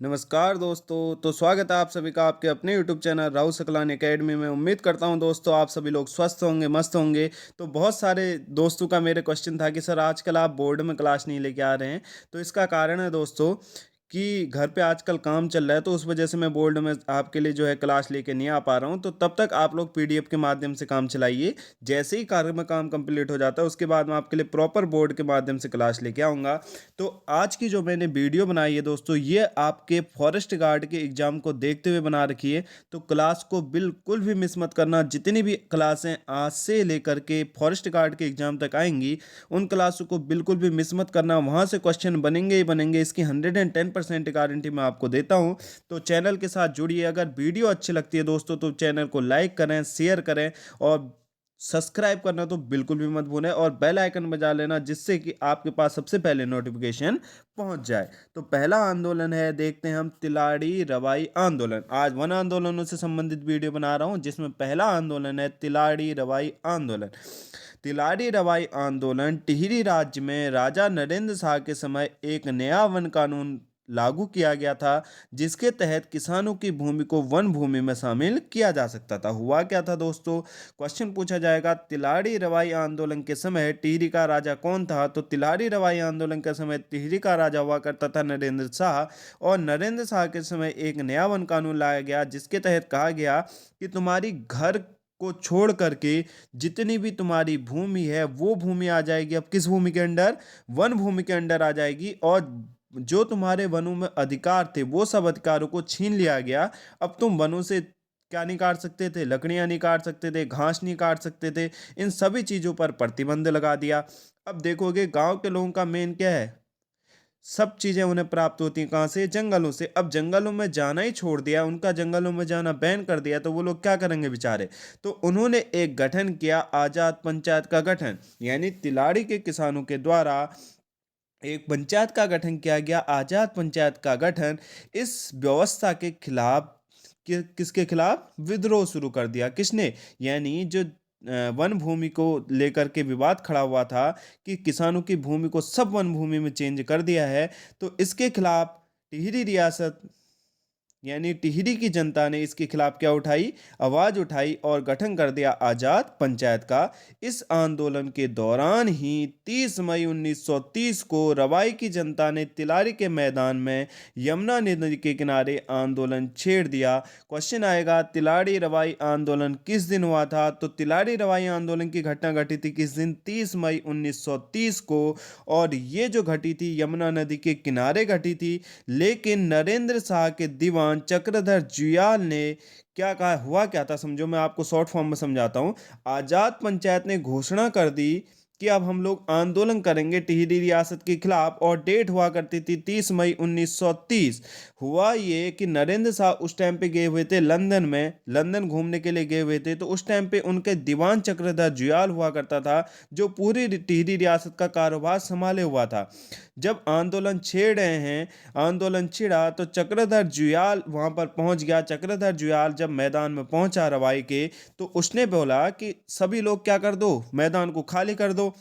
नमस्कार दोस्तों, तो स्वागत है आप सभी का आपके अपने YouTube channel Rahul Saklani academy में। उम्मीद करता हूं दोस्तों आप सभी लोग स्वस्थ होंगे, मस्त होंगे। तो बहुत सारे दोस्तों का मेरे क्वेश्चन था कि सर आजकल आप बोर्ड में क्लास नहीं लेके आ रहे हैं। तो इसका कारण है दोस्तों कि घर पे आजकल काम चल रहा है, तो उस वजह से मैं बोर्ड में आपके लिए जो है क्लास लेके नहीं आ पा रहा हूँ। तो तब तक आप लोग पीडीएफ के माध्यम से काम चलाइए। जैसे ही कार्य में काम कंप्लीट हो जाता है उसके बाद मैं आपके लिए प्रॉपर बोर्ड के माध्यम से क्लास लेके आऊँगा। तो आज की जो मैंने वीडियो बनाई है दोस्तों, ये आपके फॉरेस्ट गार्ड के एग्ज़ाम को देखते हुए बना रखी है। तो क्लास को बिल्कुल भी मिस मत करना। जितनी भी क्लासें आज से लेकर के फॉरेस्ट गार्ड के एग्ज़ाम तक आएंगी, उन क्लासों को बिल्कुल भी मिस मत करना। वहाँ से क्वेश्चन बनेंगे ही बनेंगे, इसकी 110% गारंटी मैं आपको देता हूँ। तो चैनल के साथ जुड़िए। अगर वीडियो अच्छी लगती है दोस्तों तो चैनल को लाइक करें, शेयर करें और सब्सक्राइब करना तो बिल्कुल भी मत भूलें और बेल आइकन बजा लेना, जिससे कि आपके पास सबसे पहले नोटिफिकेशन पहुंच जाए। तो पहला आंदोलन है, देखते हैं हम, तिलाड़ी रवाई आंदोलन। आज वन आंदोलनों से संबंधित वीडियो बना रहा हूं, जिसमें पहला आंदोलन है तिलाड़ी रवाई आंदोलन। तिलाड़ी रवाई आंदोलन टिहरी राज्य में राजा नरेंद्र शाह के समय एक नया वन कानून लागू किया गया था, जिसके तहत किसानों की भूमि को वन भूमि में शामिल किया जा सकता था। हुआ क्या था दोस्तों? क्वेश्चन पूछा जाएगा, तिलाड़ी रवाई आंदोलन के समय टिहरी का राजा कौन था? तो तिलाड़ी रवाई आंदोलन के समय टिहरी का राजा हुआ करता था नरेंद्र शाह। और नरेंद्र शाह के समय एक नया वन कानून लाया गया, जिसके तहत कहा गया कि तुम्हारी घर को छोड़ करके जितनी भी तुम्हारी भूमि है वो भूमि आ जाएगी अब किस भूमि के अंडर? वन भूमि के अंडर आ जाएगी। और जो तुम्हारे वनों में अधिकार थे वो सब अधिकारों को छीन लिया गया। अब तुम वनों से क्या नहीं काट सकते थे? लकड़ियां नहीं काट सकते थे, घास नहीं काट सकते थे। इन सभी चीजों पर प्रतिबंध लगा दिया। अब देखोगे गांव के लोगों का मेन क्या है? सब चीजें उन्हें प्राप्त होती हैं कहाँ से? जंगलों से। अब जंगलों में जाना ही छोड़ दिया, उनका जंगलों में जाना बैन कर दिया, तो वो लोग क्या करेंगे बेचारे? तो उन्होंने एक गठन किया, आजाद पंचायत का गठन। यानी तिलाड़ी के किसानों के द्वारा एक पंचायत का गठन किया गया, आजाद पंचायत का गठन। इस व्यवस्था के खिलाफ किसके खिलाफ विद्रोह शुरू कर दिया? किसने? यानी जो वन भूमि को लेकर के विवाद खड़ा हुआ था कि किसानों की भूमि को सब वन भूमि में चेंज कर दिया है, तो इसके खिलाफ टिहरी रियासत यानी टिहरी की जनता ने इसके खिलाफ क्या उठाई? आवाज उठाई और गठन कर दिया आजाद पंचायत का। इस आंदोलन के दौरान ही 30 मई 1930 को रवाई की जनता ने तिलारी के मैदान में यमुना नदी के किनारे आंदोलन छेड़ दिया। क्वेश्चन आएगा, तिलारी रवाई आंदोलन किस दिन हुआ था? तो तिलारी रवाई आंदोलन की घटना घटी थी किस दिन? 30 मई 1930 को। और ये जो घटी थी यमुना नदी के किनारे घटी थी। लेकिन नरेंद्र शाह के दीवान चक्रधर जुयाल ने क्या कहा? हुआ क्या था समझो, मैं आपको शॉर्ट फॉर्म में समझाता हूं। आजाद पंचायत ने घोषणा कर दी कि अब हम लोग आंदोलन करेंगे टिहरी रियासत के खिलाफ, और डेट हुआ करती थी 30 मई 1930। हुआ ये कि नरेंद्र शाह उस टाइम पे गए हुए थे लंदन में, लंदन घूमने के लिए गए हुए थे। तो उस टाइम पे उनके दीवान चक्रधर जुयाल हुआ करता था, जो पूरी टिहरी रियासत का कारोबार संभाले हुआ था। जब आंदोलन छेड़ रहे हैं, आंदोलन छिड़ा, तो चक्रधर जुयाल वहां पर पहुंच गया। चक्रधर जुयाल जब मैदान में पहुंचा रवाई के, तो उसने बोला कि सभी लोग क्या कर दो, मैदान को खाली कर दो।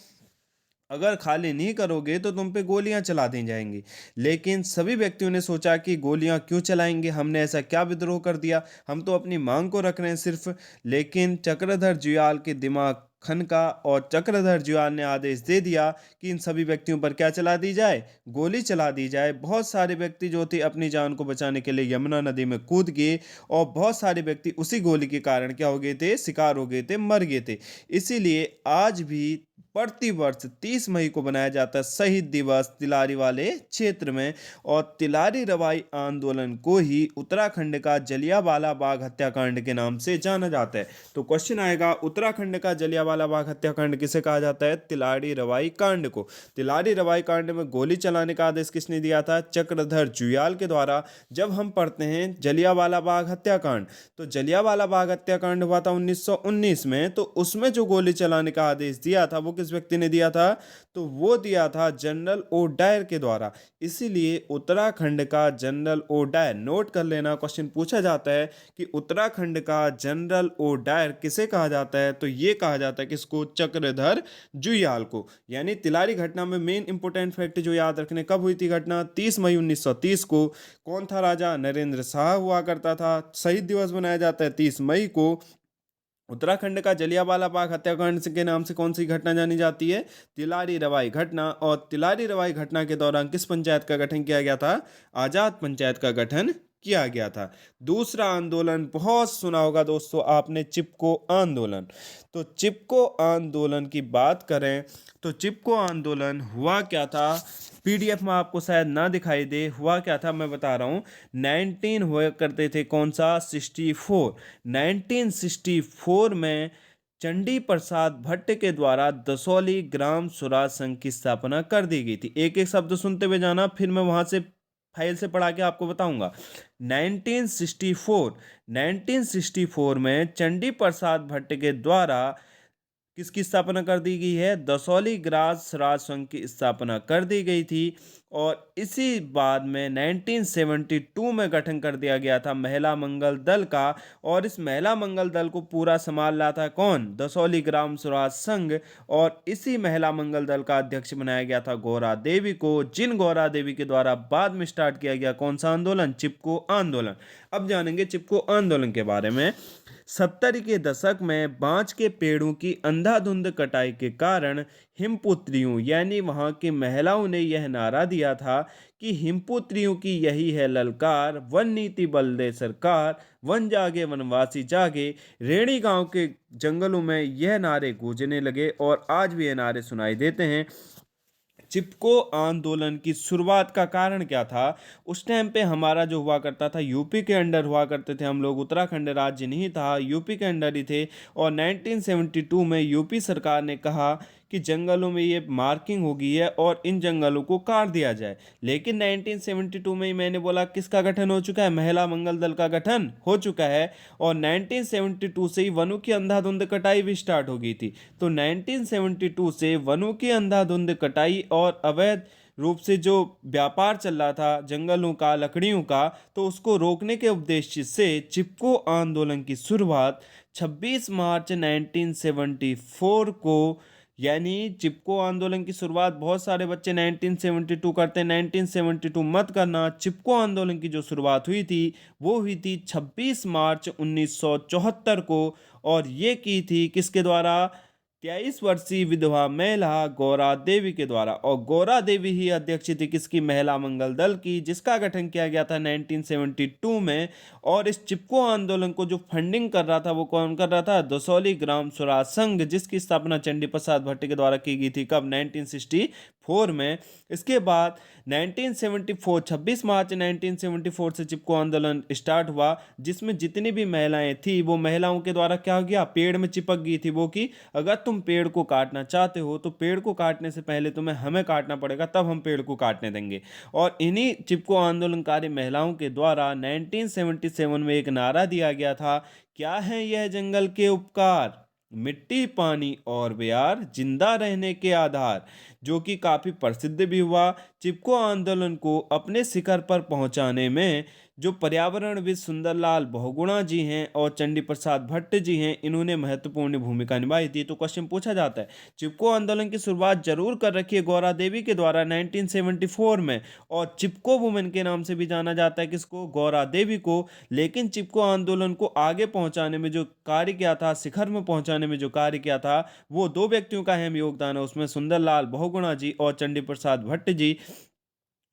अगर खाली नहीं करोगे तो तुम पे गोलियां चला दी जाएंगी। लेकिन सभी व्यक्तियों ने सोचा कि गोलियां क्यों चलाएंगे, हमने ऐसा क्या विद्रोह कर दिया, हम तो अपनी मांग को रख रहे हैं सिर्फ। लेकिन चक्रधर जुयाल के दिमाग खनका और चक्रधर जुयाल ने आदेश दे दिया कि इन सभी व्यक्तियों पर क्या चला दी जाए? गोली चला दी जाए। बहुत सारे व्यक्ति जो थे अपनी जान को बचाने के लिए यमुना नदी में कूद गए, और बहुत सारे व्यक्ति उसी गोली के कारण क्या हो गए थे? शिकार हो गए थे, मर गए थे। इसीलिए आज भी प्रतिवर्ष 30 मई को बनाया जाता है शहीद दिवस तिलारी वाले क्षेत्र में। और तिलारी रवाई आंदोलन को ही उत्तराखंड का जलियांवाला बाग हत्याकांड के नाम से जाना जाता है। तो क्वेश्चन आएगा, उत्तराखंड का जलियांवाला बाग हत्याकांड किसे कहा जाता है? तिलारी रवाई कांड को। तिलारी रवाई कांड में गोली चलाने का आदेश किसने दिया था? चक्रधर जुयाल के द्वारा। जब हम पढ़ते हैं जलियांवाला बाग हत्याकांड, तो जलियांवाला बाग हत्याकांड हुआ था 1919 में। तो उसमें जो गोली चलाने का आदेश दिया था वो किस व्यक्ति ने दिया था? तो वो दिया था जनरल ओडायर के द्वारा। इसीलिए उत्तराखंड का जनरल ओडायर, नोट कर लेना, क्वेश्चन पूछा जाता है कि उत्तराखंड का जनरल ओडायर किसे कहा जाता है? तो ये कहा जाता है किसको? चक्रधर जुयाल को। यानी तिलारी घटना में मेन इंपोर्टेंट फैक्ट जो याद रखने, कब हुई थी घटना? 30 मई 1930 को। कौन था राजा? नरेंद्र शाह हुआ करता था। शहीद दिवस मनाया जाता है 30 मई को। उत्तराखंड का जलियांवाला बाग हत्याकांड के नाम से कौन सी घटना जानी जाती है? तिलारी रवाई घटना। और तिलारी रवाई घटना के दौरान किस पंचायत का गठन किया गया था? आजाद पंचायत का गठन किया गया था। दूसरा आंदोलन बहुत सुना होगा दोस्तों आपने, चिपको आंदोलन। तो चिपको आंदोलन की बात करें तो चिपको आंदोलन हुआ क्या था? पीडीएफ में आपको शायद ना दिखाई दे, हुआ क्या था मैं बता रहा हूँ। 19 हुआ करते थे, कौन सा? 64। 1964 में चंडी प्रसाद भट्ट के द्वारा दसौली ग्राम स्वराज संघ की स्थापना कर दी गई थी। एक एक शब्द सुनते हुए जाना, फिर मैं वहां से फाइल से पढ़ा के आपको बताऊंगा। 1964 1964 में चंडी प्रसाद भट्ट के द्वारा किसकी स्थापना कर दी गई है? दसौली ग्राम स्वराज संघ की स्थापना कर दी गई थी। और इसी बाद में 1972 में गठन कर दिया गया था महिला मंगल दल का। और इस महिला मंगल दल को पूरा संभाल रहा था कौन? दसौली ग्राम स्वराज संघ। और इसी महिला मंगल दल का अध्यक्ष बनाया गया था गौरा देवी को, जिन गौरा देवी के द्वारा बाद में स्टार्ट किया गया कौन सा आंदोलन? चिपको आंदोलन। अब जानेंगे चिपको आंदोलन के बारे में। 70 के दशक में बांज के पेड़ों की अंधाधुंध कटाई के कारण हिमपुत्रियों यानी वहां की महिलाओं ने यह नारा दिया था कि हिमपुत्रियों की यही है ललकार, वन नीति बल दे सरकार, वन जागे वनवासी जागे। रेणी गांव के जंगलों में यह नारे गूंजने लगे और आज भी ये नारे सुनाई देते हैं। चिपको आंदोलन की शुरुआत का कारण क्या था? उस टाइम पे हमारा जो हुआ करता था, यूपी के अंडर हुआ करते थे हम लोग, उत्तराखंड राज्य नहीं था, यूपी के अंडर ही थे। और 1972 में यूपी सरकार ने कहा कि जंगलों में ये मार्किंग हो गई है और इन जंगलों को काट दिया जाए। लेकिन 1972 में ही मैंने बोला किसका गठन हो चुका है? महिला मंगल दल का गठन हो चुका है। और 1972 से ही वनों की अंधाधुंध कटाई भी स्टार्ट हो गई थी। तो 1972 से वनों की अंधाधुंध कटाई और अवैध रूप से जो व्यापार चल रहा था जंगलों का, लकड़ियों का, तो उसको रोकने के उद्देश्य से चिपको आंदोलन की शुरुआत 26 मार्च 1974 को, यानी चिपको आंदोलन की शुरुआत बहुत सारे बच्चे 1972 करते हैं, 1972 मत करना। चिपको आंदोलन की जो शुरुआत हुई थी वो हुई थी 26 मार्च 1974 को। और ये की थी किसके द्वारा? 23 वर्षीय विधवा महिला गौरा देवी के द्वारा। और गौरा देवी ही अध्यक्ष थी किसकी? महिला मंगल दल की, जिसका गठन किया गया था 1972 में। और इस चिपको आंदोलन को जो फंडिंग कर रहा था वो कौन कर रहा था? दसौली ग्राम स्वराज संघ, जिसकी स्थापना चंडी प्रसाद भट्ट के द्वारा की गई थी। कब? 1964 में। इसके बाद 1974 26 मार्च 1974 से चिपको आंदोलन स्टार्ट हुआ, जिसमें जितनी भी महिलाएं थी वो महिलाओं के द्वारा क्या हो गया? पेड़ में चिपक गई थी वो, कि अगर तुम पेड़ को काटना चाहते हो तो पेड़ को काटने से पहले तुम्हें हमें काटना पड़ेगा, तब हम पेड़ को काटने देंगे। और इन्हीं चिपको आंदोलनकारी महिलाओं के द्वारा 1977 में एक नारा दिया गया था, क्या है यह जंगल के उपकार, मिट्टी पानी और बयार, जिंदा रहने के आधार, जो कि काफी प्रसिद्ध भी हुआ। चिपको आंदोलन को अपने शिखर पर पहुंचाने में जो पर्यावरणविद सुंदरलाल बहुगुणा जी हैं और चंडी प्रसाद भट्ट जी हैं, इन्होंने महत्वपूर्ण भूमिका निभाई थी। तो क्वेश्चन पूछा जाता है, चिपको आंदोलन की शुरुआत जरूर कर रखी है गौरा देवी के द्वारा 1974 में। और चिपको वुमेन के नाम से भी जाना जाता है किसको? गौरा देवी को। लेकिन चिपको आंदोलन को आगे पहुंचाने में जो कार्य किया था, शिखर में पहुंचाने में जो कार्य किया था, वो दो व्यक्तियों का अहम योगदान है। उसमें सुंदरलाल बहुगुणा जी और चंडी प्रसाद भट्ट जी।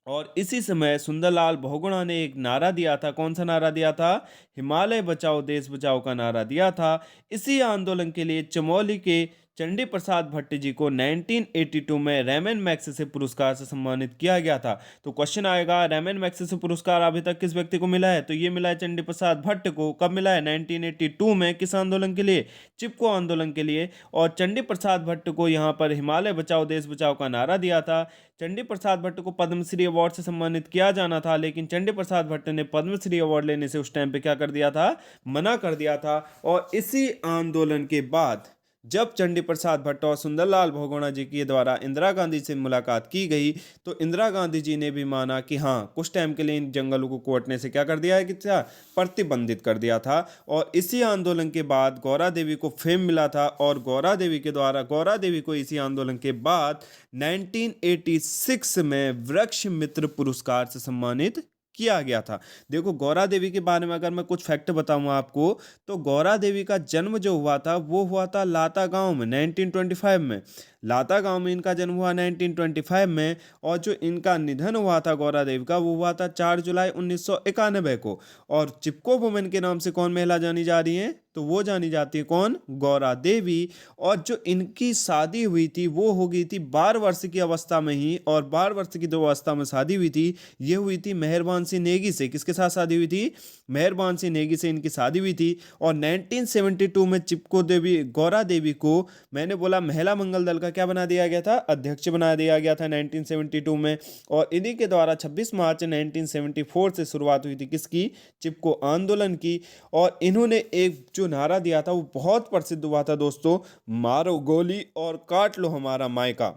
और इसी समय सुंदरलाल बहुगुणा ने एक नारा दिया था। कौन सा नारा दिया था? हिमालय बचाओ देश बचाओ का नारा दिया था। इसी आंदोलन के लिए चमोली के चंडी प्रसाद भट्ट जी को 1982 में रेमन मैग्सेसे पुरस्कार से सम्मानित किया गया था। तो क्वेश्चन आएगा, रेमन मैग्सेसे पुरस्कार अभी तक किस व्यक्ति को मिला है? तो ये मिला है चंडी प्रसाद भट्ट को। कब मिला है? 1982 में। किस आंदोलन के लिए? चिपको आंदोलन के लिए। और चंडी प्रसाद भट्ट को यहाँ पर हिमालय बचाओ देश बचाओ का नारा दिया था। चंडी प्रसाद भट्ट को पद्मश्री अवार्ड से सम्मानित किया जाना था, लेकिन चंडी प्रसाद भट्ट ने पद्मश्री अवार्ड लेने से उस टाइम पे क्या कर दिया था? मना कर दिया था। और इसी आंदोलन के बाद जब चंडी प्रसाद भट्ट और सुंदरलाल बहुगुणा जी के द्वारा इंदिरा गांधी से मुलाकात की गई तो इंदिरा गांधी जी ने भी माना कि हाँ कुछ टाइम के लिए इन जंगलों को काटने से क्या कर दिया है कि क्या प्रतिबंधित कर दिया था। और इसी आंदोलन के बाद गौरा देवी को फेम मिला था और गौरा देवी को इसी आंदोलन के बाद 1986 में वृक्ष मित्र पुरस्कार से सम्मानित किया गया था। देखो गौरा देवी के बारे में अगर मैं कुछ फैक्ट बताऊं आपको, तो गौरा देवी का जन्म जो हुआ था वो हुआ था लाता गांव में 1925 में। लाता गांव में इनका जन्म हुआ 1925 में। और जो इनका निधन हुआ था गौरा देवी का वो हुआ था 4 जुलाई 1991 को। और चिपको वुमेन के नाम से कौन महिला जानी जा रही है, तो वो जानी जाती है कौन, गौरा देवी। और जो इनकी शादी हुई थी वो हो गई थी 12 वर्ष की अवस्था में ही, और 12 वर्ष की जो अवस्था में शादी हुई थी ये हुई थी मेहरबान सिंह नेगी से। किसके साथ शादी हुई थी, मेहरबान सिंह नेगी से इनकी शादी हुई थी। और 1972 में चिपको देवी गौरा देवी को मैंने बोला महिला मंगल दल का क्या बना दिया गया था, अध्यक्ष बना दिया गया था 1972 में। और इन्हीं के द्वारा 26 मार्च 1974 से शुरुआत हुई थी किसकी, चिपको आंदोलन की। और इन्होंने एक जो नारा दिया था वो बहुत प्रसिद्ध हुआ था दोस्तों, मारो गोली और काट लो हमारा मायका।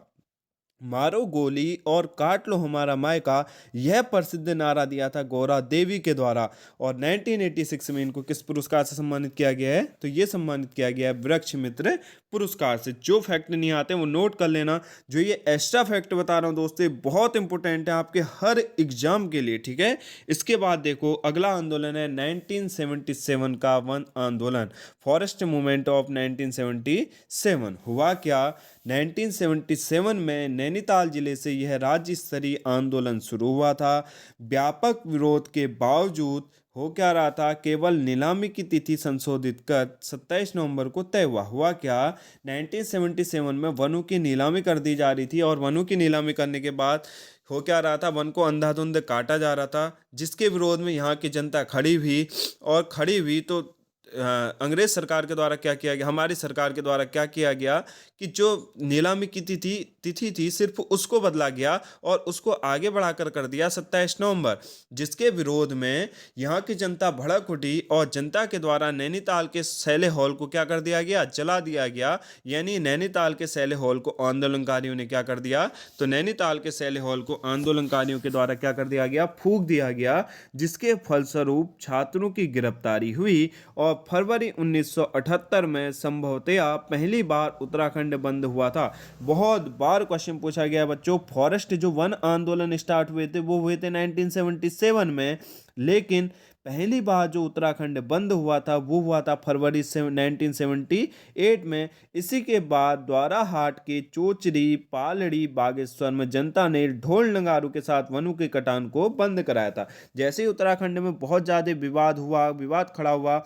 मारो गोली और काट लो हमारा मायका, यह प्रसिद्ध नारा दिया था गौरा देवी के द्वारा। और 1986 में इनको किस पुरस्कार से सम्मानित किया गया है, तो ये सम्मानित किया गया है वृक्ष मित्र पुरस्कार से। जो फैक्ट नहीं आते वो नोट कर लेना। जो ये एक्स्ट्रा फैक्ट बता रहा हूँ दोस्तों बहुत इंपॉर्टेंट है आपके हर एग्जाम के लिए, ठीक है। इसके बाद देखो अगला आंदोलन है 1977 का वन आंदोलन, फॉरेस्ट मूवमेंट ऑफ 1977। हुआ क्या, 1977 में नैनीताल जिले से यह राज्य स्तरीय आंदोलन शुरू हुआ था। व्यापक विरोध के बावजूद हो क्या रहा था, केवल नीलामी की तिथि संशोधित कर 27 नवंबर को तय हुआ क्या, 1977 में वनों की नीलामी कर दी जा रही थी। और वनों की नीलामी करने के बाद हो क्या रहा था, वन को अंधाधुंध काटा जा रहा था, जिसके विरोध में यहाँ की जनता खड़ी हुई। और खड़ी हुई तो अंग्रेज सरकार के द्वारा क्या किया गया, हमारी सरकार के द्वारा क्या किया गया कि जो नीलामी की तिथि थी सिर्फ उसको बदला गया और उसको आगे बढ़ाकर कर दिया 27 नवंबर, जिसके विरोध में यहाँ की जनता भड़क उठी और जनता के द्वारा नैनीताल के सैले हॉल को क्या कर दिया गया, जला दिया गया। यानी नैनीताल के सैले हॉल को आंदोलनकारियों ने क्या कर दिया, तो नैनीताल के सैले हॉल को आंदोलनकारियों के द्वारा क्या कर दिया गया, फूंक दिया गया, जिसके फलस्वरूप छात्रों की गिरफ्तारी हुई। और फरवरी 1978 में संभवतया पहली बार उत्तराखंड बंद हुआ था। बहुत बार क्वेश्चन पूछा गया बच्चों, फॉरेस्ट जो वन आंदोलन स्टार्ट हुए थे वो हुए थे 1977 में, लेकिन पहली बार जो उत्तराखंड बंद हुआ था वो हुआ था फरवरी 1978 में। इसी के बाद द्वाराहाट के चोचरी, पालड़ी, बागेश्वर में जनता ने ढोल नगारों के साथ वनों के कटान को बंद कराया था। जैसे ही उत्तराखंड में बहुत ज़्यादा विवाद खड़ा हुआ,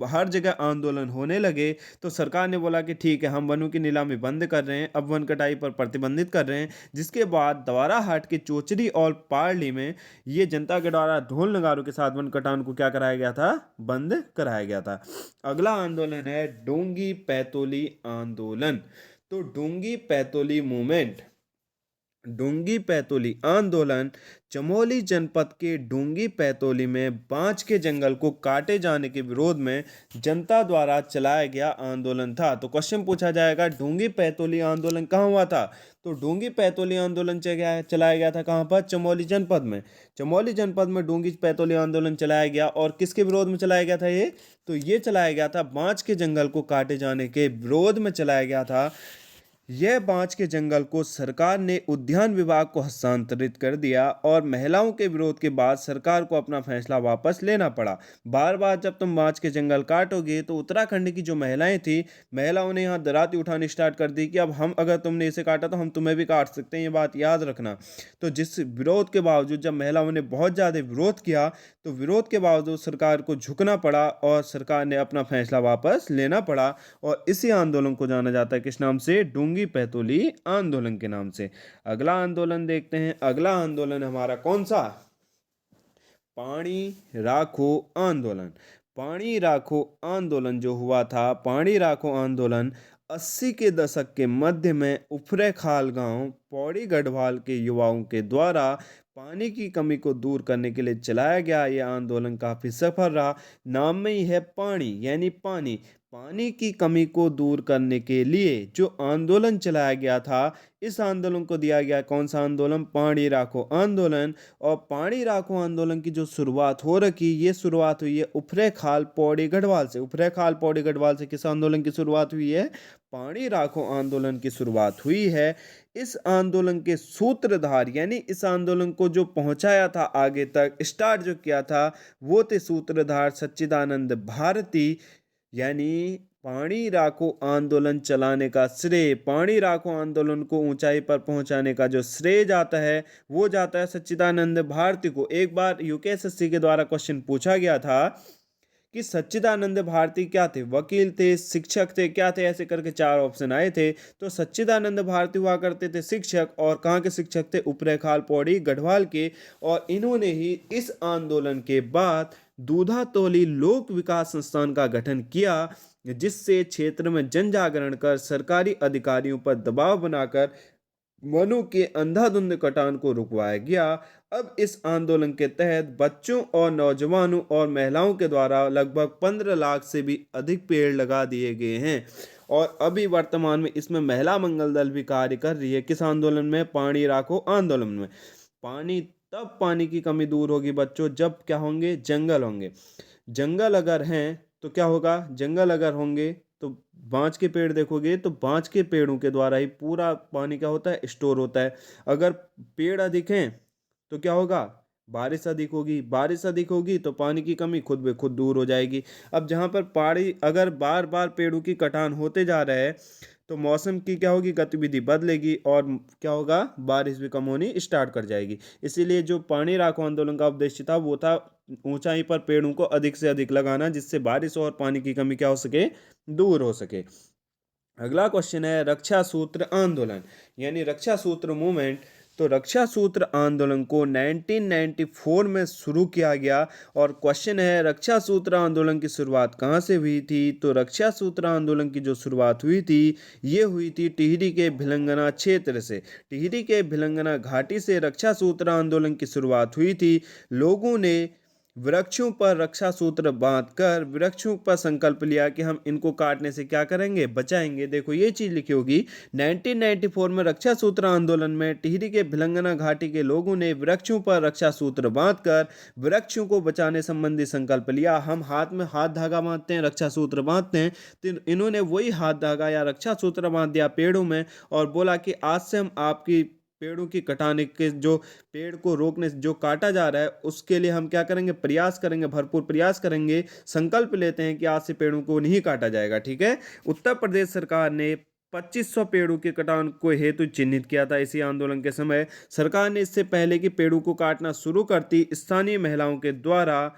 हर जगह आंदोलन होने लगे, तो सरकार ने बोला कि ठीक है हम वनों की नीलामी बंद कर रहे हैं, अब वन कटाई पर प्रतिबंधित कर रहे हैं। जिसके बाद द्वाराहाट के चोचरी और पालड़ी में ये जनता के द्वारा ढोल नगारों के साथ वन कटान को क्या कराया गया था, बंद कराया गया था। अगला आंदोलन है डोंगी पैतोली आंदोलन। तो डोंगी पैतोली मूवमेंट, डोंगी पैतोली आंदोलन चमोली जनपद के डोंगी पैतोली में बांज के जंगल को काटे जाने के विरोध में जनता द्वारा चलाया गया आंदोलन था। तो क्वेश्चन पूछा जाएगा डोंगी पैतोली आंदोलन कहाँ हुआ था, तो डोंगी पैतोली आंदोलन चलाया गया था कहाँ पर, चमोली जनपद में। चमोली जनपद में डोंगी पैतोली आंदोलन चलाया गया। और किसके विरोध में चलाया गया था ये, तो ये चलाया गया था बांज के जंगल को काटे जाने के विरोध में चलाया गया था। यह बांज के जंगल को सरकार ने उद्यान विभाग को हस्तांतरित कर दिया और महिलाओं के विरोध के बाद सरकार को अपना फैसला वापस लेना पड़ा। बार बार जब तुम बांज के जंगल काटोगे तो उत्तराखंड की जो महिलाएं थी, महिलाओं ने यहाँ दराती उठानी स्टार्ट कर दी कि अब हम, अगर तुमने इसे काटा तो हम तुम्हें भी काट सकते हैं, ये बात याद रखना। तो जिस विरोध के बावजूद जब महिलाओं ने बहुत ज़्यादा विरोध किया तो विरोध के बावजूद सरकार को झुकना पड़ा और सरकार ने अपना फैसला वापस लेना पड़ा। और इसी आंदोलन को जाना जाता है किस नाम से, डोंगी पैतोली आंदोलन के नाम से। अगला आंदोलन देखते हैं। अगला आंदोलन हमारा कौन सा, पानी राखो आंदोलन। पानी राखो आंदोलन जो हुआ था, पानी राखो आंदोलन 80 के दशक के मध्य में उफरैंखाल गांव पौड़ी गढ़वाल के युवाओं के द्वारा पानी की कमी को दूर करने के लिए चलाया गया। यह आंदोलन काफ़ी सफल रहा। नाम में ही है पानी यानी पानी, पानी की कमी को दूर करने के लिए जो आंदोलन चलाया गया था, इस आंदोलन को दिया गया कौन सा आंदोलन? पानी राखो आंदोलन। और पानी राखो आंदोलन की जो शुरुआत हो रखी, ये शुरुआत हुई है उपरे खाल पौड़ी गढ़वाल से। उपरे खाल पौड़ी गढ़वाल से किस आंदोलन की शुरुआत हुई है? पानी राखो आंदोलन की शुरुआत हुई है। इस आंदोलन के सूत्रधार यानी इस आंदोलन को जो पहुंचाया था आगे तक, स्टार्ट जो किया था, वो थे सूत्रधार सच्चिदानंद भारती। यानी पानी राखो आंदोलन चलाने का श्रेय, पानी राखो आंदोलन को ऊंचाई पर पहुंचाने का जो श्रेय जाता है, वो जाता है सच्चिदानंद भारती को। एक बार यूकेएसएससी के द्वारा क्वेश्चन पूछा गया था कि सच्चिदानंद भारती क्या थे? वकील थे, शिक्षक थे, क्या थे? ऐसे करके चार ऑप्शन आए थे। तो सच्चिदानंद भारती हुआ करते थे शिक्षक, और कहाँ के शिक्षक थे? उपरेखाल पौड़ी गढ़वाल के। और इन्होंने ही इस आंदोलन के बाद दूधातोली लोक विकास संस्थान का गठन किया, जिससे क्षेत्र में जन जागरण कर सरकारी अधिकारियों पर दबाव बनाकर वनों के अंधाधुंध कटान को रुकवाया गया। अब इस आंदोलन के तहत बच्चों और नौजवानों और महिलाओं के द्वारा लगभग 15 लाख से भी अधिक पेड़ लगा दिए गए हैं। और अभी वर्तमान में इसमें महिला मंगल दल भी कार्य कर रही है। किस आंदोलन में? पानी राखो आंदोलन में। पानी की कमी दूर होगी बच्चों, जब क्या होंगे? जंगल होंगे। जंगल अगर हैं तो क्या होगा? जंगल अगर होंगे तो बांज के पेड़ देखोगे तो बांज के पेड़ों के द्वारा ही पूरा पानी क्या होता है? स्टोर होता है। अगर पेड़ अधिक हैं तो क्या होगा? बारिश अधिक होगी। बारिश अधिक होगी तो पानी की कमी खुद ब खुद दूर हो जाएगी। अब जहाँ पर पहाड़ी अगर बार बार पेड़ों की कटान होते जा रहा है, तो मौसम की क्या होगी? गतिविधि बदलेगी और क्या होगा? बारिश भी कम होनी स्टार्ट कर जाएगी। इसीलिए जो पानी राखो आंदोलन का उद्देश्य था, वो था ऊंचाई पर पेड़ों को अधिक से अधिक लगाना, जिससे बारिश और पानी की कमी क्या हो सके? दूर हो सके। अगला क्वेश्चन है रक्षा सूत्र आंदोलन, यानी रक्षा सूत्र मूवमेंट। तो रक्षा सूत्र आंदोलन को 1994 में शुरू किया गया। और क्वेश्चन है रक्षा सूत्र आंदोलन की शुरुआत कहाँ से हुई थी? तो रक्षा सूत्र आंदोलन की जो शुरुआत हुई थी, ये हुई थी टिहरी के भिलंगना क्षेत्र से। टिहरी के भिलंगना घाटी से रक्षा सूत्र आंदोलन की शुरुआत हुई थी। लोगों ने वृक्षों पर रक्षा सूत्र बांधकर वृक्षों पर संकल्प लिया कि हम इनको काटने से क्या करेंगे? बचाएंगे। देखो ये चीज लिखी होगी, 1994 में रक्षा सूत्र आंदोलन में टिहरी के भिलंगना घाटी के लोगों ने वृक्षों पर रक्षा सूत्र बांधकर वृक्षों को बचाने संबंधी संकल्प लिया। हम हाथ में हाथ धागा बांधते हैं, रक्षा सूत्र बांधते हैं, तो इन्होंने वही हाथ धागा या रक्षा सूत्र बांध दिया पेड़ों में, और बोला कि आज से हम आपकी पेड़ों की कटाने के जो पेड़ को रोकने जो काटा जा रहा है, उसके लिए हम क्या करेंगे? प्रयास करेंगे, भरपूर प्रयास करेंगे। संकल्प लेते हैं कि आज से पेड़ों को नहीं काटा जाएगा। ठीक है। उत्तर प्रदेश सरकार ने 2500 पेड़ों के कटान को हेतु चिन्हित किया था। इसी आंदोलन के समय सरकार ने इससे पहले कि पेड़ों को काटना शुरू करती, स्थानीय महिलाओं के द्वारा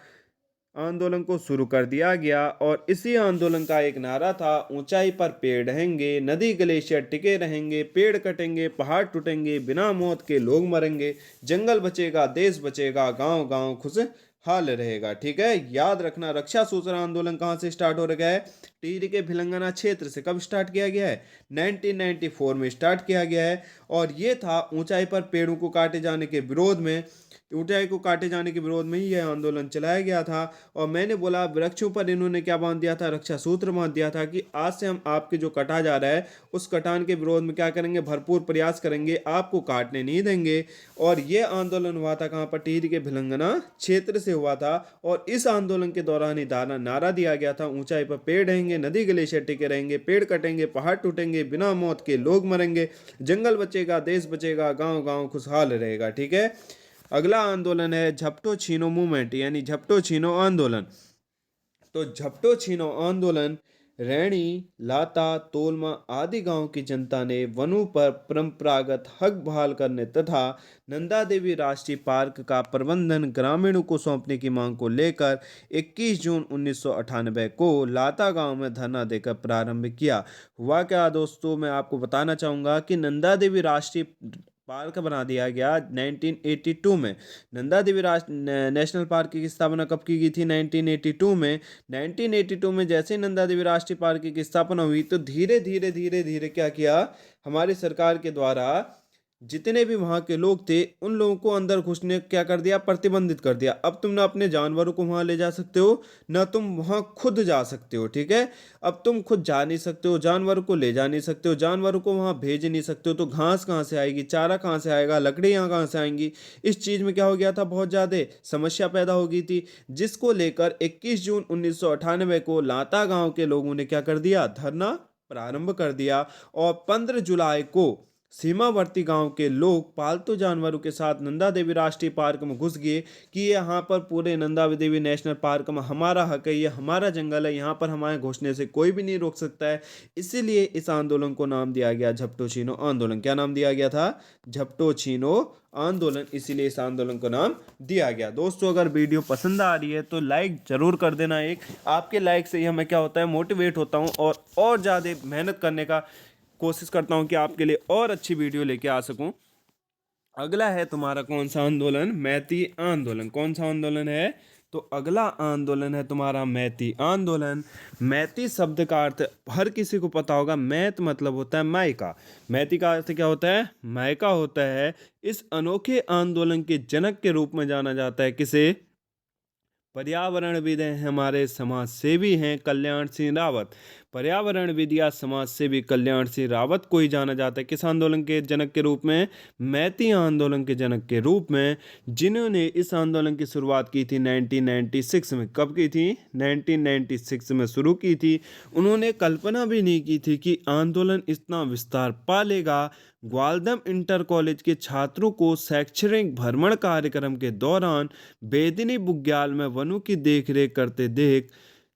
आंदोलन को शुरू कर दिया गया। और इसी आंदोलन का एक नारा था, ऊंचाई पर पेड़ रहेंगे, नदी ग्लेशियर टिके रहेंगे, पेड़ कटेंगे, पहाड़ टूटेंगे, बिना मौत के लोग मरेंगे, जंगल बचेगा, देश बचेगा, गांव गांव खुशहाल रहेगा। ठीक है, याद रखना। रक्षा सूत्र आंदोलन कहाँ से स्टार्ट हो रहा है? टिहरी के भिलंगना क्षेत्र से। कब स्टार्ट किया गया है? 1994 में स्टार्ट किया गया है। और ये था ऊंचाई पर पेड़ों को काटे जाने के विरोध में, ऊंचाई को काटे जाने के विरोध में ही यह आंदोलन चलाया गया था। और मैंने बोला वृक्षों पर इन्होंने क्या बांध दिया था? रक्षा सूत्र बांध दिया था कि आज से हम आपके जो कटा जा रहा है, उस कटान के विरोध में क्या करेंगे? भरपूर प्रयास करेंगे, आपको काटने नहीं देंगे। और ये आंदोलन हुआ था कहाँ पर? टिहरी के भिलंगना क्षेत्र से हुआ था। और इस आंदोलन के दौरान ही नारा दिया गया था, ऊंचाई पर पेड़ रहेंगे, नदी ग्लेशियर टिके रहेंगे, पेड़ कटेंगे, पहाड़ टूटेंगे, बिना मौत के लोग मरेंगे, जंगल बचेगा, देश बचेगा, गांव गांव खुशहाल रहेगा। ठीक है। अगला आंदोलन है झपटो छीनो मूवमेंट, यानी झपटो छीनो आंदोलन। तो झपटो छीनो आंदोलन रैणी, लाता, तोलमा आदि गांव की जनता ने वनों पर परंपरागत हक बहाल करने तथा नंदा देवी राष्ट्रीय पार्क का प्रबंधन ग्रामीणों को सौंपने की मांग को लेकर 21 जून 1998 को लाता गांव में धरना देकर प्रारंभ किया। हुआ क्या दोस्तों, मैं आपको बताना चाहूँगा कि नंदा देवी राष्ट्रीय पार्क बना दिया गया 1982 में। नंदा देवी नेशनल पार्क की स्थापना कब की गई थी? 1982 में। 1982 में जैसे ही नंदा देवी राष्ट्रीय पार्क की स्थापना हुई, तो धीरे धीरे धीरे धीरे क्या किया हमारी सरकार के द्वारा जितने भी वहाँ के लोग थे उन लोगों को अंदर घुसने क्या कर दिया, प्रतिबंधित कर दिया। अब तुम ना अपने जानवरों को वहाँ ले जा सकते हो, ना तुम वहाँ खुद जा सकते हो, ठीक है। अब तुम खुद जा नहीं सकते हो, जानवरों को ले जा नहीं सकते हो, जानवरों को वहाँ भेज नहीं सकते हो, तो घास कहाँ से आएगी, चारा कहाँ से आएगा, लकड़ियाँ कहाँ से आएंगी। इस चीज़ में क्या हो गया था, बहुत ज़्यादा समस्या पैदा हो गई थी, जिसको लेकर 21 जून 1998 को लाता गांव के लोगों ने क्या कर दिया, धरना प्रारंभ कर दिया। और 15 जुलाई को सीमावर्ती गांव के लोग पालतू जानवरों के साथ नंदा देवी राष्ट्रीय पार्क में घुस गए कि ये यहाँ पर पूरे नंदा देवी नेशनल पार्क में हमारा हक है, ये हमारा जंगल है, यहाँ पर हमारे घुसने से कोई भी नहीं रोक सकता है। इसीलिए इस आंदोलन को नाम दिया गया झपटो छीनो आंदोलन। क्या नाम दिया गया था, झपटो छीनो आंदोलन। इसीलिए इस आंदोलन को नाम दिया गया। दोस्तों अगर वीडियो पसंद आ रही है तो लाइक जरूर कर देना। एक आपके लाइक से ही हमें क्या होता है, मोटिवेट होता हूँ और ज़्यादा मेहनत करने का कोशिश करता हूं कि आपके लिए और अच्छी वीडियो लेके आ सकूं। अगला है तुम्हारा कौन सा आंदोलन, मैती आंदोलन। कौन सा आंदोलन है, तो अगला आंदोलन है तुम्हारा मैती आंदोलन। मैती शब्द का अर्थ हर किसी को पता होगा, मैत मतलब होता है मायका, मैती का अर्थ क्या होता है, मायका होता है। इस अनोखे आंदोलन के जनक के रूप में जाना जाता है किसे, पर्यावरणविद हैं, हमारे समाज सेवी हैं कल्याण सिंह रावत। पर्यावरणविद या समाज सेवी कल्याण सिंह रावत को ही जाना जाता है किस आंदोलन के जनक के रूप में, मैती आंदोलन के जनक के रूप में, जिन्होंने इस आंदोलन की शुरुआत की थी 1996 में। कब की थी, 1996 में शुरू की थी। उन्होंने कल्पना भी नहीं की थी कि आंदोलन इतना विस्तार पालेगा। ग्वालदम इंटर कॉलेज के छात्रों को शैक्षणिक भ्रमण कार्यक्रम के दौरान बेदिनी बुग्याल में वनों की देखरेख करते देख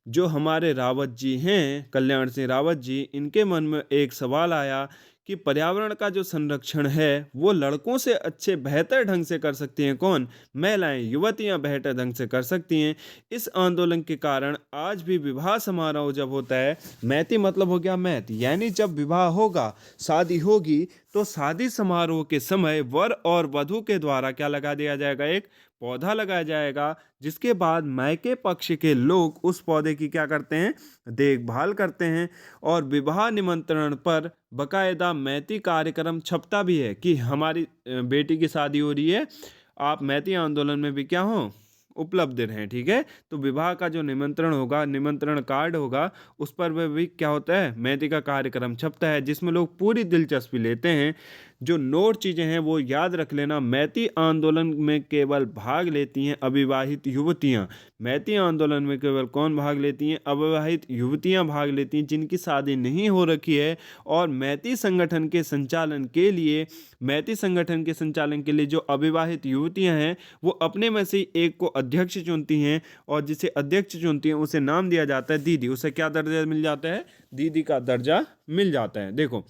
जो हमारे रावत जी हैं, कल्याण सिंह रावत जी, इनके मन में एक सवाल आया कि पर्यावरण का जो संरक्षण है वो लड़कों से अच्छे बेहतर ढंग से कर सकती हैं कौन, महिलाएं, युवतियां बेहतर ढंग से कर सकती हैं। इस आंदोलन के कारण आज भी विवाह समारोह जब होता है, मैती मतलब हो गया मैत, यानी जब विवाह होगा, शादी होगी, तो शादी समारोह के समय वर और वधू के द्वारा क्या लगा दिया जाएगा, एक पौधा लगाया जाएगा, जिसके बाद मायके पक्ष के लोग उस पौधे की क्या करते हैं, देखभाल करते हैं। और विवाह निमंत्रण पर बकायदा मैती कार्यक्रम छपता भी है कि हमारी बेटी की शादी हो रही है, आप मैती आंदोलन में भी क्या हो, उपलब्ध रहें, ठीक है। तो विवाह का जो निमंत्रण होगा, निमंत्रण कार्ड होगा, उस पर वह भी क्या होता है, मैती का कार्यक्रम छपता है, जिसमें लोग पूरी दिलचस्पी लेते हैं। जो नोट चीज़ें हैं वो याद रख लेना। मैती आंदोलन में केवल भाग लेती हैं अविवाहित युवतियां। मैती आंदोलन में केवल कौन भाग लेती हैं, अविवाहित युवतियां भाग लेती हैं जिनकी शादी नहीं हो रखी है। और मैती संगठन के संचालन के लिए, मैती संगठन के संचालन के लिए जो अविवाहित युवतियां हैं वो अपने में से एक को अध्यक्ष चुनती हैं, और जिसे अध्यक्ष चुनती हैं उसे नाम दिया जाता है दीदी। उसे क्या दर्जा मिल जाता है, दीदी का दर्जा मिल जाता है। देखो,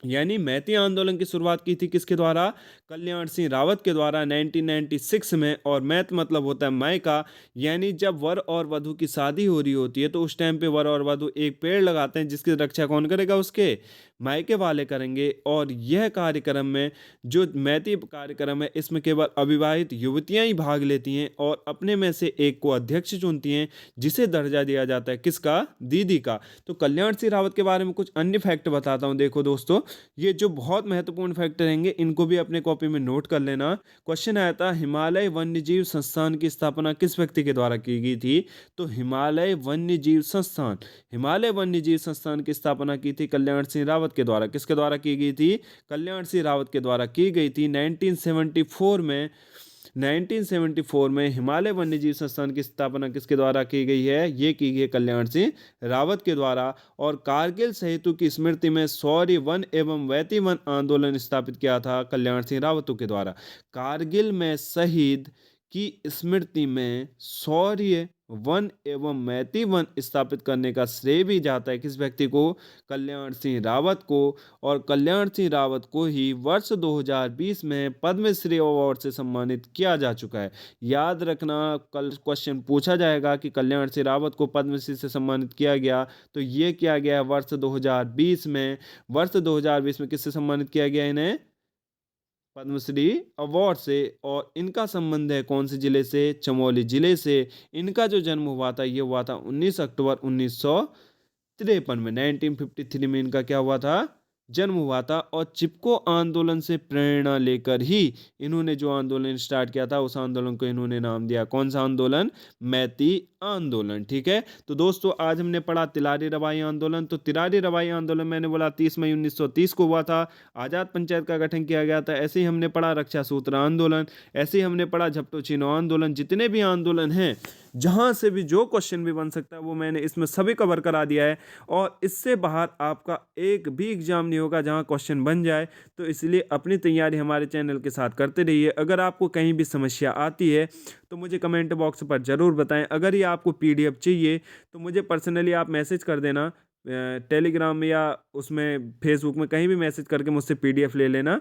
यानी मैती आंदोलन की शुरुआत की थी किसके द्वारा, कल्याण सिंह रावत के द्वारा 1996 में। और मैत मतलब होता है मायका, यानी जब वर और वधू की शादी हो रही होती है तो उस टाइम पे वर और वधू एक पेड़ लगाते हैं, जिसकी रक्षा कौन करेगा, उसके मायके वाले करेंगे। और यह कार्यक्रम में जो मैती कार्यक्रम है इसमें केवल अविवाहित युवतियां ही भाग लेती हैं, और अपने में से एक को अध्यक्ष चुनती हैं, जिसे दर्जा दिया जाता है किसका, दीदी का। तो कल्याण सिंह रावत के बारे में कुछ अन्य फैक्ट बताता हूं। देखो दोस्तों, ये जो बहुत महत्वपूर्ण फैक्ट रहेंगे इनको भी अपने कॉपी में नोट कर लेना। क्वेश्चन आया था, हिमालय वन्यजीव संस्थान की स्थापना किस व्यक्ति के द्वारा की गई थी, तो हिमालय वन्यजीव संस्थान, हिमालय वन्यजीव संस्थान की स्थापना की थी कल्याण सिंह रावत के द्वारा। किसके द्वारा की गई थी, कल्याण सिंह रावत के द्वारा की गई थी। 1974 में 1974 में हिमालय वन्यजीव संस्थान की स्थापना किसके द्वारा की गई है, ये की गई कल्याण सिंह रावत के द्वारा। और कारगिल सेतु की स्मृति में शौर्य वन एवं वैती वन आंदोलन स्थापित किया था कल्याण सिंह रावत के द्वारा। कारगिल में शहीद की स्मृति में शौर्य वन एवं मैती वन स्थापित करने का श्रेय भी जाता है किस व्यक्ति को, कल्याण सिंह रावत को। और कल्याण सिंह रावत को ही वर्ष 2020 में पद्मश्री अवार्ड से सम्मानित किया जा चुका है। याद रखना, कल क्वेश्चन पूछा जाएगा कि कल्याण सिंह रावत को पद्मश्री से सम्मानित किया गया, तो ये किया गया वर्ष 2020 में। वर्ष 2020 में किससे सम्मानित किया गया इन्हें, पद्मश्री अवार्ड से। और इनका संबंध है कौन से जिले से, चमोली जिले से। इनका जो जन्म हुआ था ये हुआ था 19 अक्टूबर 1953 में। 1953 में इनका क्या हुआ था, जन्म हुआ था और चिपको आंदोलन से प्रेरणा लेकर ही इन्होंने जो आंदोलन स्टार्ट किया था उस आंदोलन को इन्होंने नाम दिया, कौन सा आंदोलन? मैती आंदोलन। ठीक है, तो दोस्तों आज हमने पढ़ा तिलारी रवाई आंदोलन। तो तिलारी रवाई आंदोलन मैंने बोला 30 मई 1930 को हुआ था, आज़ाद पंचायत का गठन किया गया था। ऐसे ही हमने पढ़ा रक्षा सूत्र आंदोलन, ऐसे ही हमने पढ़ा झपटो चीनो आंदोलन। जितने भी आंदोलन हैं, जहाँ से भी जो क्वेश्चन भी बन सकता है वो मैंने इसमें सभी कवर करा दिया है, और इससे बाहर आपका एक भी एग्जाम नहीं होगा जहां क्वेश्चन बन जाए। तो इसलिए अपनी तैयारी हमारे चैनल के साथ करते रहिए। अगर आपको कहीं भी समस्या आती है तो मुझे कमेंट बॉक्स पर ज़रूर बताएं। अगर ये आपको पीडीएफ चाहिए तो मुझे पर्सनली आप मैसेज कर देना, टेलीग्राम में या उसमें फेसबुक में कहीं भी मैसेज करके मुझसे पीडीएफ ले लेना।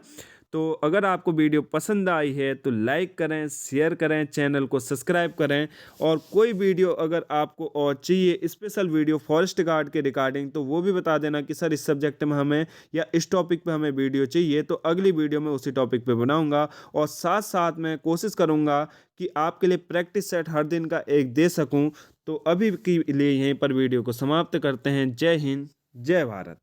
तो अगर आपको वीडियो पसंद आई है तो लाइक करें, शेयर करें, चैनल को सब्सक्राइब करें। और कोई वीडियो अगर आपको और चाहिए, स्पेशल वीडियो फॉरेस्ट गार्ड के रिगार्डिंग, तो वो भी बता देना कि सर इस सब्जेक्ट में हमें या इस टॉपिक पे हमें वीडियो चाहिए, तो अगली वीडियो में उसी टॉपिक पे बनाऊंगा। और साथ साथ मैं कोशिश करूंगा कि आपके लिए प्रैक्टिस सेट हर दिन का एक दे सकूं। तो अभी के लिए यहीं पर वीडियो को समाप्त करते हैं। जय हिंद, जय भारत।